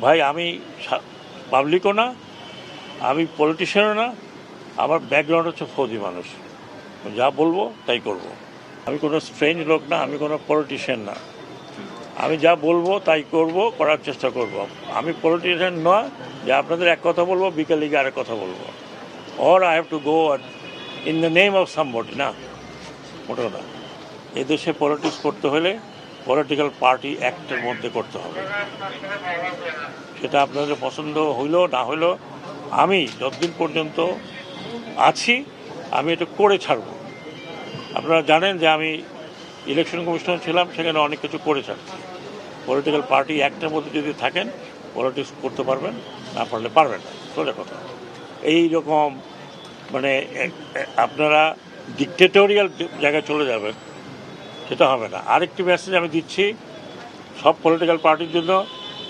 ভাই আমি পাবলিকও না, আমি পলিটিশিয়ানও না, আমার ব্যাকগ্রাউন্ড হচ্ছে ফৌজি মানুষ, যা বলবো তাই করব। আমি কোনো স্ট্রেঞ্জ লোক না, আমি কোনো পলিটিশিয়ান না, আমি যা বলবো তাই করব, করার চেষ্টা করব। আমি পলিটিশিয়ান নয় যে আপনাদের এক কথা বলবো বিকেলে গিয়ে আরেক কথা বলবো, or I have to go in the name of somebody, না, মোটেও না। এদেশে পলিটিক্স করতে হলে পলিটিক্যাল পার্টি অ্যাক্টের মধ্যে করতে হবে, সেটা আপনাদের পছন্দ হইলো না হইলো, আমি যতদিন পর্যন্ত আছি আমি এটা করে ছাড়ব। আপনারা জানেন যে আমি ইলেকশন কমিশন ছিলাম, সেখানে অনেক কিছু করে ছাড়ছি। পলিটিক্যাল পার্টি অ্যাক্টের মধ্যে যদি থাকেন পলিটিক্স করতে পারবেন, না পারলে পারবেন না, সোজা কথা। এই রকম মানে আপনারা ডিক্টেটোরিয়াল জায়গায় চলে যাবেন, সেটা হবে না। আরেকটি মেসেজ আমি দিচ্ছি সব পলিটিক্যাল পার্টির জন্য,